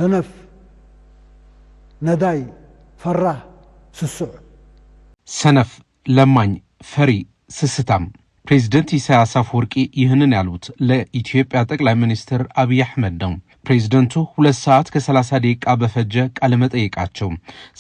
ሰነፍ ነዳይ ፈራህ ስሱዕ ሰነፍ ለማኝ ፈሪ ስስታም ፕሬዝዳንት ኢሳያስ አፈወርቂ ይህንን ያሉት ለኢትዮጵያ ጠቅላይ ሚኒስትር አብይ አህመድ ነው። ፕሬዝዳንቱ 2 ሰዓት ከ30 ደቂቃ በፈጀ ቃለ መጠይቃቸው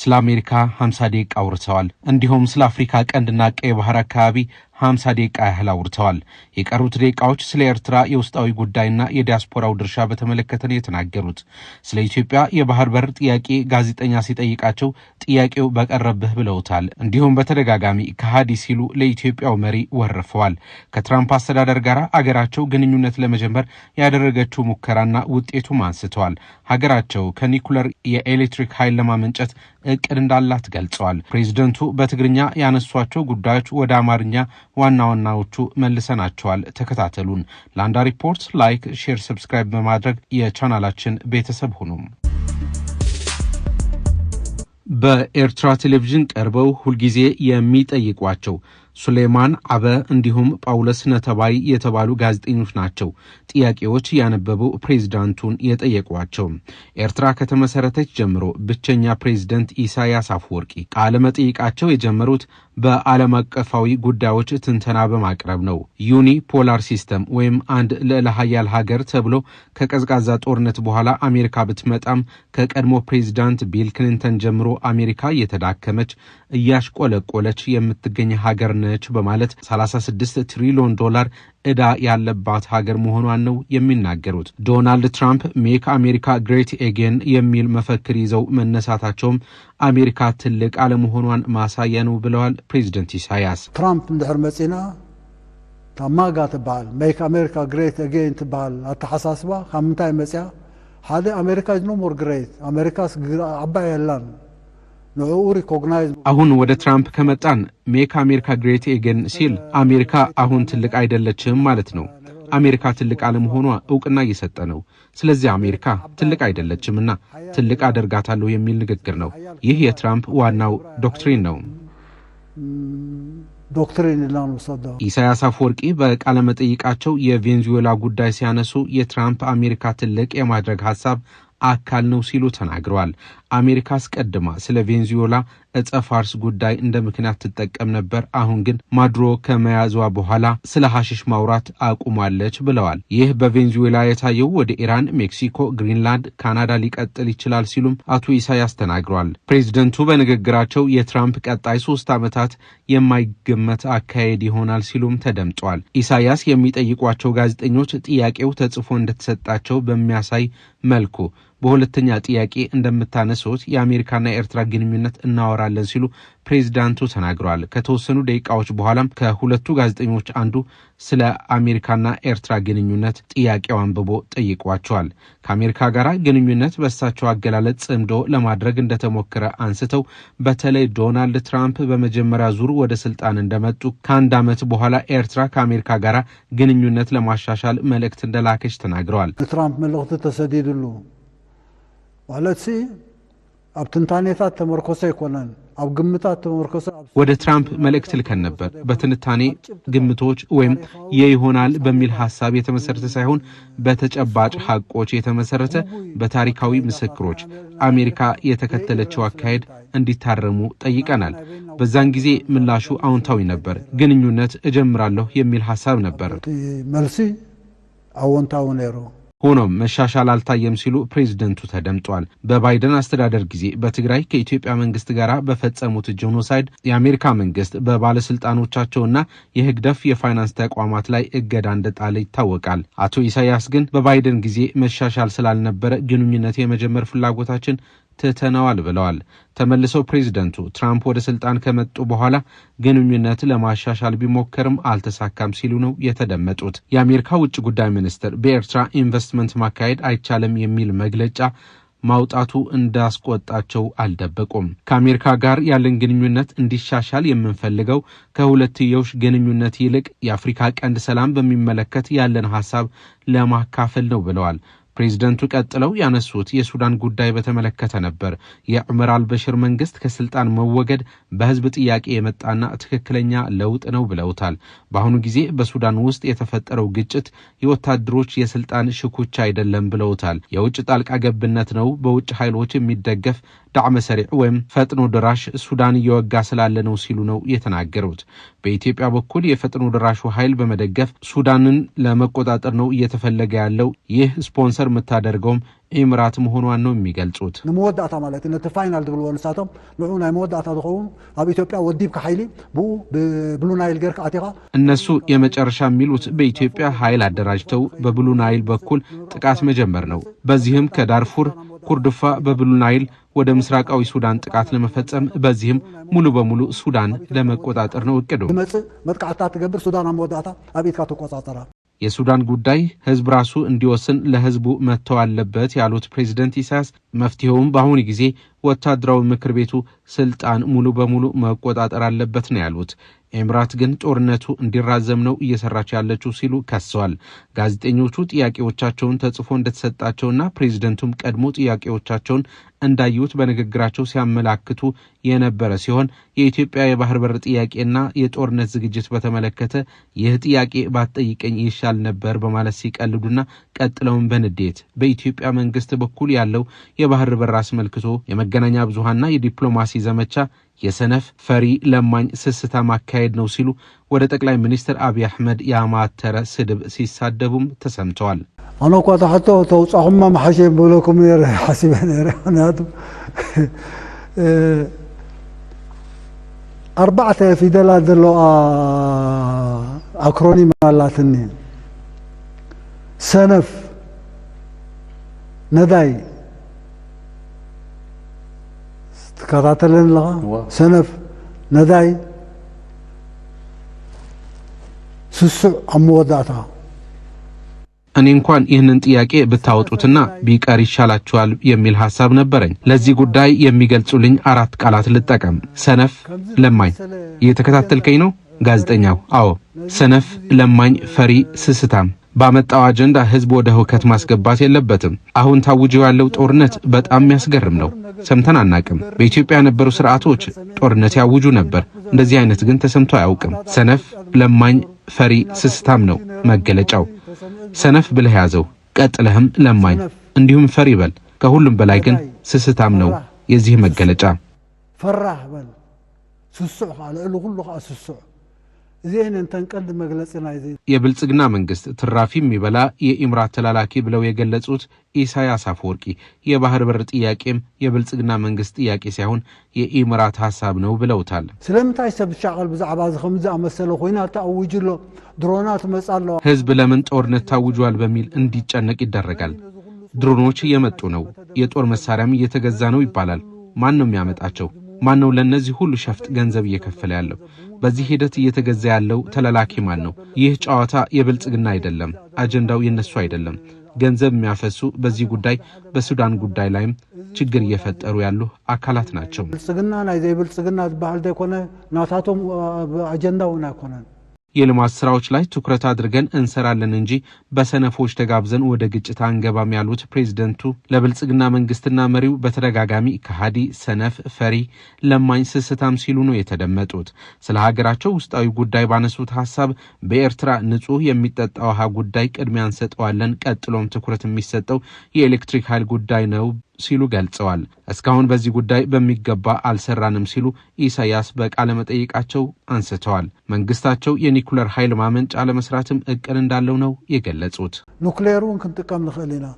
ስለ አሜሪካ 50 ደቂቃ አውርተዋል። እንዲሁም ስለ አፍሪካ ቀንድና ቀይ ባህር አካባቢ 50 ደቂቃ ያህል አውርተዋል። የቀሩት ደቂቃዎች ስለ ኤርትራ የውስጣዊ ጉዳይና የዲያስፖራው ድርሻ በተመለከተ ነው የተናገሩት። ስለ ኢትዮጵያ የባህር በር ጥያቄ ጋዜጠኛ ሲጠይቃቸው ጥያቄው በቀረብህ ብለውታል። እንዲሁም በተደጋጋሚ ከሃዲ ሲሉ ለኢትዮጵያው መሪ ወርፈዋል። ከትራምፕ አስተዳደር ጋር አገራቸው ግንኙነት ለመጀመር ያደረገችው ሙከራና ውጤቱም አንስተዋል። ሀገራቸው ከኒኩለር የኤሌክትሪክ ኃይል ለማመንጨት እቅድ እንዳላት ገልጸዋል። ፕሬዝዳንቱ በትግርኛ ያነሷቸው ጉዳዮች ወደ አማርኛ ዋና ዋናዎቹ መልሰናቸዋል። ተከታተሉን። ላንዳ ሪፖርት ላይክ፣ ሼር፣ ሰብስክራይብ በማድረግ የቻናላችን ቤተሰብ ሁኑ። በኤርትራ ቴሌቪዥን ቀርበው ሁልጊዜ የሚጠይቋቸው ሱሌማን አበ እንዲሁም ጳውሎስ ነተባይ የተባሉ ጋዜጠኞች ናቸው ጥያቄዎች ያነበቡ ፕሬዝዳንቱን የጠየቋቸው። ኤርትራ ከተመሰረተች ጀምሮ ብቸኛ ፕሬዝዳንት ኢሳያስ አፈወርቂ ቃለ መጠይቃቸው የጀመሩት በዓለም አቀፋዊ ጉዳዮች ትንተና በማቅረብ ነው። ዩኒ ፖላር ሲስተም ወይም አንድ ልዕለ ኃያል ሀገር ተብሎ ከቀዝቃዛ ጦርነት በኋላ አሜሪካ ብትመጣም ከቀድሞ ፕሬዝዳንት ቢል ክሊንተን ጀምሮ አሜሪካ እየተዳከመች እያሽቆለቆለች የምትገኝ ሀገር ነች በማለት 36 ትሪሊዮን ዶላር ዕዳ ያለባት ሀገር መሆኗን ነው የሚናገሩት። ዶናልድ ትራምፕ ሜክ አሜሪካ ግሬት ኤጌን የሚል መፈክር ይዘው መነሳታቸውም አሜሪካ ትልቅ አለመሆኗን ማሳያ ነው ብለዋል ፕሬዝዳንት ኢሳያስ። ትራምፕ እንድሕር መጺና ታማጋ ትበሃል ሜክ አሜሪካ ግሬት ኤጌን ትበሃል አተሓሳስባ ካብ ምንታይ መጺያ ሓደ አሜሪካ ኢዝ ኖ ሞር ግሬት አሜሪካስ ዓባይ የላን አሁን ወደ ትራምፕ ከመጣን ሜክ አሜሪካ ግሬት ኤጌን ሲል አሜሪካ አሁን ትልቅ አይደለችም ማለት ነው። አሜሪካ ትልቅ አለመሆኗ እውቅና እየሰጠ ነው። ስለዚህ አሜሪካ ትልቅ አይደለችምና ትልቅ አደርጋታለሁ የሚል ንግግር ነው። ይህ የትራምፕ ዋናው ዶክትሪን ነው። ዶክትሪን ላን ወሰደ ኢሳያስ አፈወርቂ በቃለ መጠይቃቸው የቬንዙዌላ ጉዳይ ሲያነሱ የትራምፕ አሜሪካ ትልቅ የማድረግ ሐሳብ አካል ነው ሲሉ ተናግረዋል። አሜሪካ አስቀድማ ስለ ቬንዙዌላ እጸ ፋርስ ጉዳይ እንደ ምክንያት ትጠቀም ነበር። አሁን ግን ማዱሮ ከመያዟ በኋላ ስለ ሐሽሽ ማውራት አቁማለች ብለዋል። ይህ በቬንዙዌላ የታየው ወደ ኢራን፣ ሜክሲኮ፣ ግሪንላንድ፣ ካናዳ ሊቀጥል ይችላል ሲሉም አቶ ኢሳያስ ተናግረዋል። ፕሬዝዳንቱ በንግግራቸው የትራምፕ ቀጣይ 3 ዓመታት የማይገመት አካሄድ ይሆናል ሲሉም ተደምጧል። ኢሳያስ የሚጠይቋቸው ጋዜጠኞች ጥያቄው ተጽፎ እንደተሰጣቸው በሚያሳይ መልኩ በሁለተኛ ጥያቄ እንደምታነሱት የአሜሪካና የኤርትራ ግንኙነት እናወራለን ሲሉ ፕሬዝዳንቱ ተናግረዋል። ከተወሰኑ ደቂቃዎች በኋላም ከሁለቱ ጋዜጠኞች አንዱ ስለ አሜሪካና ኤርትራ ግንኙነት ጥያቄው አንብቦ ጠይቋቸዋል። ከአሜሪካ ጋር ግንኙነት በሳቸው አገላለጽ ጽምዶ ለማድረግ እንደተሞከረ አንስተው በተለይ ዶናልድ ትራምፕ በመጀመሪያ ዙር ወደ ስልጣን እንደመጡ ከአንድ ዓመት በኋላ ኤርትራ ከአሜሪካ ጋር ግንኙነት ለማሻሻል መልእክት እንደላከች ተናግረዋል። ትራምፕ መልእክት ተሰዲድሉ ዋለሲ ኣብ ትንታኔታት ተመርኮሰ ይኮነን ኣብ ግምታት ተመርኮሰ ወደ ትራምፕ መልእክት ልከን ነበር። በትንታኔ ግምቶች ወይም ይሆናል በሚል ሐሳብ የተመሰረተ ሳይሆን በተጨባጭ ሐቆች የተመሰረተ በታሪካዊ ምስክሮች አሜሪካ የተከተለችው አካሄድ እንዲታረሙ ጠይቀናል። በዛን ጊዜ ምላሹ አዎንታዊ ነበር። ግንኙነት እጀምራለሁ የሚል ሐሳብ ነበር። መልሲ አዎንታዊ ነው። ሆኖም መሻሻል አልታየም ሲሉ ፕሬዝዳንቱ ተደምጧል። በባይደን አስተዳደር ጊዜ በትግራይ ከኢትዮጵያ መንግስት ጋር በፈጸሙት ጄኖሳይድ የአሜሪካ መንግስት በባለስልጣኖቻቸውና የህግደፍ የፋይናንስ ተቋማት ላይ እገዳ እንደጣለ ይታወቃል። አቶ ኢሳያስ ግን በባይደን ጊዜ መሻሻል ስላልነበረ ግንኙነት የመጀመር ፍላጎታችን ትተናዋል ብለዋል። ተመልሰው ፕሬዝዳንቱ ትራምፕ ወደ ስልጣን ከመጡ በኋላ ግንኙነት ለማሻሻል ቢሞከርም አልተሳካም ሲሉ ነው የተደመጡት። የአሜሪካ ውጭ ጉዳይ ሚኒስትር በኤርትራ ኢንቨስትመንት ማካሄድ አይቻልም የሚል መግለጫ ማውጣቱ እንዳስቆጣቸው አልደበቁም። ከአሜሪካ ጋር ያለን ግንኙነት እንዲሻሻል የምንፈልገው ከሁለትዮሽ ግንኙነት ይልቅ የአፍሪካ ቀንድ ሰላም በሚመለከት ያለን ሐሳብ ለማካፈል ነው ብለዋል። ፕሬዝዳንቱ ቀጥለው ያነሱት የሱዳን ጉዳይ በተመለከተ ነበር። የዑመር አልበሽር መንግስት ከስልጣን መወገድ በህዝብ ጥያቄ የመጣና ትክክለኛ ለውጥ ነው ብለውታል። በአሁኑ ጊዜ በሱዳን ውስጥ የተፈጠረው ግጭት የወታደሮች የስልጣን ሽኩቻ አይደለም ብለውታል። የውጭ ጣልቃ ገብነት ነው፣ በውጭ ኃይሎች የሚደገፍ ዳዕመ ሰሪዕ ወይም ፈጥኖ ደራሽ ሱዳን እየወጋ ስላለ ነው ሲሉ ነው የተናገሩት። በኢትዮጵያ በኩል የፈጥኖ ደራሹ ኃይል በመደገፍ ሱዳንን ለመቆጣጠር ነው እየተፈለገ ያለው። ይህ ስፖንሰር የምታደርገውም ኢምራት መሆኗን ነው የሚገልጹት። ንመወዳእታ ማለት ነው ተፋይናል ድብሎ ወንሳቶም ንዑ ናይ መወዳእታ ዝኸውን ኣብ ኢትዮጵያ ወዲብካ ኃይሊ በብሉ ናይል ገርካ አቲኻ እነሱ የመጨረሻ የሚሉት በኢትዮጵያ ኃይል አደራጅተው በብሉ ናይል በኩል ጥቃት መጀመር ነው። በዚህም ከዳርፉር ኩርድፋ በብሉ ናይል ወደ ምስራቃዊ ሱዳን ጥቃት ለመፈጸም በዚህም ሙሉ በሙሉ ሱዳን ለመቆጣጠር ነው እቅዱ። መጥቃዕታ ተገብር ሱዳን መወዳእታ አቤትካ ተቆጣጠራ። የሱዳን ጉዳይ ህዝብ ራሱ እንዲወስን ለህዝቡ መተው አለበት ያሉት ፕሬዝዳንት ኢሳያስ መፍትሄውም በአሁኑ ጊዜ ወታደራዊ ምክር ቤቱ ስልጣን ሙሉ በሙሉ መቆጣጠር አለበት ነው ያሉት። ኤምራት ግን ጦርነቱ እንዲራዘም ነው እየሰራች ያለችው ሲሉ ከሰዋል። ጋዜጠኞቹ ጥያቄዎቻቸውን ተጽፎ እንደተሰጣቸውና ፕሬዝዳንቱም ቀድሞ ጥያቄዎቻቸውን እንዳዩት በንግግራቸው ሲያመላክቱ የነበረ ሲሆን የኢትዮጵያ የባህር በር ጥያቄና የጦርነት ዝግጅት በተመለከተ ይህ ጥያቄ ባትጠይቀኝ ይሻል ነበር በማለት ሲቀልዱና ቀጥለውም በንዴት በኢትዮጵያ መንግስት በኩል ያለው የባህር በር አስመልክቶ የመገናኛ ብዙሃንና የዲፕሎማሲ ዘመቻ የሰነፍ ፈሪ ለማኝ ስስታ ማካሄድ ነው ሲሉ ወደ ጠቅላይ ሚኒስትር አብይ አህመድ ያማተረ ስድብ ሲሳደቡም ተሰምተዋል። أنا قد حتى توصهم ما محشي بقولكم يا حسيبنا رهناتو 4 فيدلات دلو أكروني مالاتني سنف نداي تكراتلن لها سنف نداي سسع عموداتها እኔ እንኳን ይህንን ጥያቄ ብታወጡትና ቢቀር ይሻላችኋል የሚል ሐሳብ ነበረኝ። ለዚህ ጉዳይ የሚገልጹልኝ 4 ቃላት ልጠቀም። ሰነፍ፣ ለማኝ። እየተከታተልከኝ ነው ጋዜጠኛው? አዎ። ሰነፍ፣ ለማኝ፣ ፈሪ፣ ስስታም። ባመጣው አጀንዳ ህዝብ ወደ ሁከት ማስገባት የለበትም። አሁን ታውጀው ያለው ጦርነት በጣም የሚያስገርም ነው። ሰምተን አናቅም። በኢትዮጵያ የነበሩ ስርዓቶች ጦርነት ያውጁ ነበር። እንደዚህ አይነት ግን ተሰምቶ አያውቅም። ሰነፍ፣ ለማኝ፣ ፈሪ፣ ስስታም ነው መገለጫው። ሰነፍ ብለህ ያዘው፣ ቀጥለህም ለማኝ እንዲሁም ፈሪ በል። ከሁሉም በላይ ግን ስስታም ነው የዚህ መገለጫ። ፈራህ በል ስሱዕ ካለ ሁሉ ስሱዕ ዜን እንተንቀል መግለጽና የብልጽግና መንግስት ትራፊ የሚበላ የኢምራት ተላላኪ ብለው የገለጹት ኢሳያስ አፈወርቂ የባህር በር ጥያቄም የብልጽግና መንግስት ጥያቄ ሳይሆን የኢምራት ሐሳብ ነው ብለውታል። ስለምታይ ሰብ ሻቀል በዛዕባ ዝኸምዛ መሰለ ኮይና ታውጅሎ ድሮናት መጻሎ ህዝብ ለምን ጦርነት ታውጇል በሚል እንዲጨነቅ ይደረጋል። ድሮኖች እየመጡ ነው፣ የጦር መሳሪያም እየተገዛ ነው ይባላል። ማን ነው የሚያመጣቸው? ማን ነው ለነዚህ ሁሉ ሸፍጥ ገንዘብ እየከፈለ ያለው? በዚህ ሂደት እየተገዛ ያለው ተላላኪ ማን ነው? ይህ ጨዋታ የብልጽግና አይደለም፣ አጀንዳው የነሱ አይደለም። ገንዘብ የሚያፈሱ በዚህ ጉዳይ በሱዳን ጉዳይ ላይም ችግር እየፈጠሩ ያሉ አካላት ናቸው። ብልጽግና ናይ ብልጽግና ባህል ደኮነ ናታቶም አጀንዳው ናኮነ የልማት ስራዎች ላይ ትኩረት አድርገን እንሰራለን እንጂ በሰነፎች ተጋብዘን ወደ ግጭት አንገባም ያሉት ፕሬዝዳንቱ ለብልጽግና መንግስትና መሪው በተደጋጋሚ ከሃዲ፣ ሰነፍ፣ ፈሪ፣ ለማኝ፣ ስስታም ሲሉ ነው የተደመጡት። ስለ ሀገራቸው ውስጣዊ ጉዳይ ባነሱት ሐሳብ በኤርትራ ንጹህ የሚጠጣ ውሃ ጉዳይ ቅድሚያ እንሰጠዋለን፣ ቀጥሎም ትኩረት የሚሰጠው የኤሌክትሪክ ኃይል ጉዳይ ነው ሲሉ ገልጸዋል። እስካሁን በዚህ ጉዳይ በሚገባ አልሰራንም ሲሉ ኢሳያስ በቃለ መጠይቃቸው አንስተዋል። መንግስታቸው የኒኩለር ኃይል ማመንጫ ለመስራትም እቅድ እንዳለው ነው የገለጹት። ኒኩሌሩን ክንጥቀም ንኽእልና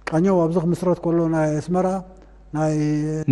ቃኘው አብዝኽ መስረት ኮሎና አስመራ ናይ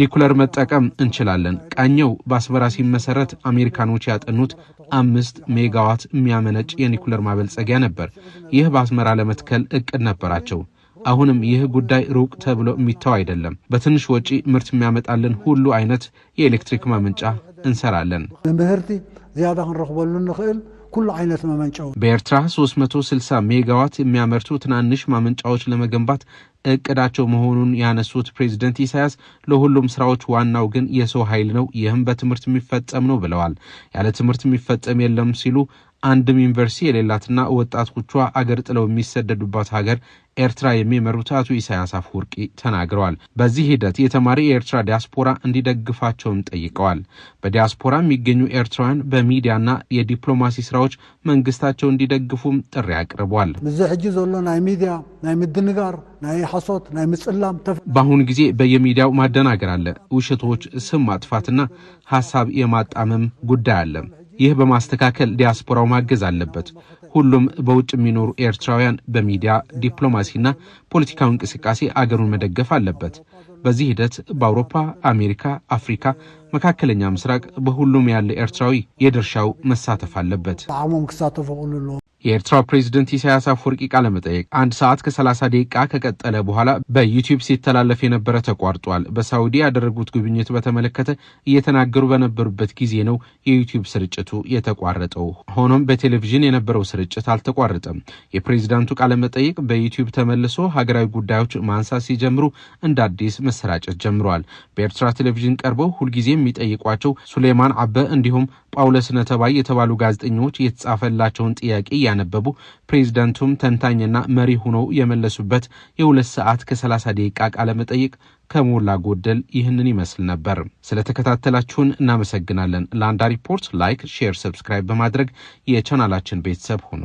ኒኩለር መጠቀም እንችላለን። ቃኘው በአስመራ ሲመሰረት አሜሪካኖች ያጠኑት 5 ሜጋዋት የሚያመነጭ የኒኩለር ማበልጸጊያ ነበር። ይህ በአስመራ ለመትከል እቅድ ነበራቸው። አሁንም ይህ ጉዳይ ሩቅ ተብሎ የሚታው አይደለም። በትንሽ ወጪ ምርት የሚያመጣልን ሁሉ አይነት የኤሌክትሪክ ማመንጫ እንሰራለን። ምህርቲ ዚያዳ ክንረክበሉ ንኽእል ኩሉ አይነት ማመንጫው በኤርትራ 360 ሜጋዋት የሚያመርቱ ትናንሽ ማመንጫዎች ለመገንባት እቅዳቸው መሆኑን ያነሱት ፕሬዝዳንት ኢሳያስ ለሁሉም ስራዎች ዋናው ግን የሰው ኃይል ነው፣ ይህም በትምህርት የሚፈጸም ነው ብለዋል። ያለ ትምህርት የሚፈጸም የለም ሲሉ አንድም ዩኒቨርሲቲ የሌላትና ወጣቶቿ አገር ጥለው የሚሰደዱባት ሀገር ኤርትራ የሚመሩት አቶ ኢሳያስ አፈወርቂ ተናግረዋል። በዚህ ሂደት የተማሪ የኤርትራ ዲያስፖራ እንዲደግፋቸውም ጠይቀዋል። በዲያስፖራ የሚገኙ ኤርትራውያን በሚዲያና የዲፕሎማሲ ስራዎች መንግስታቸው እንዲደግፉም ጥሪ አቅርበዋል። ምዝሕጂ ዘሎ ናይ ሚዲያ ናይ ምድንጋር ናይ ሐሶት ናይ ምጽላም በአሁኑ ጊዜ በየሚዲያው ማደናገር አለ። ውሸቶች፣ ስም ማጥፋትና ሐሳብ የማጣመም ጉዳይ አለ። ይህ በማስተካከል ዲያስፖራው ማገዝ አለበት። ሁሉም በውጭ የሚኖሩ ኤርትራውያን በሚዲያ ዲፕሎማሲና ፖለቲካዊ እንቅስቃሴ አገሩን መደገፍ አለበት። በዚህ ሂደት በአውሮፓ፣ አሜሪካ፣ አፍሪካ፣ መካከለኛ ምስራቅ በሁሉም ያለ ኤርትራዊ የድርሻው መሳተፍ አለበት። ዓሞም ክሳተፉ ሁሉ የኤርትራ ፕሬዝዳንት ኢሳያስ አፈወርቂ ቃለ መጠይቅ 1 ሰዓት ከ30 ደቂቃ ከቀጠለ በኋላ በዩቲዩብ ሲተላለፍ የነበረ ተቋርጧል። በሳውዲ ያደረጉት ጉብኝት በተመለከተ እየተናገሩ በነበሩበት ጊዜ ነው የዩቲዩብ ስርጭቱ የተቋረጠው። ሆኖም በቴሌቪዥን የነበረው ስርጭት አልተቋረጠም። የፕሬዝዳንቱ ቃለ መጠይቅ በዩቲዩብ ተመልሶ ሀገራዊ ጉዳዮች ማንሳት ሲጀምሩ እንደ አዲስ መሰራጨት ጀምሯል። በኤርትራ ቴሌቪዥን ቀርበው ሁልጊዜ የሚጠይቋቸው ሱሌማን አበ እንዲሁም ጳውሎስ ነተባይ የተባሉ ጋዜጠኞች የተጻፈላቸውን ጥያቄ ያነበቡ ፕሬዝዳንቱም ተንታኝና መሪ ሆነው የመለሱበት የ2 ሰዓት ከ30 ደቂቃ ቃለ መጠይቅ ከሞላ ጎደል ይህንን ይመስል ነበር። ስለተከታተላችሁን እናመሰግናለን። ላንዳ ሪፖርት ላይክ፣ ሼር፣ ሰብስክራይብ በማድረግ የቻናላችን ቤተሰብ ሁኑ።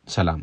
ሰላም።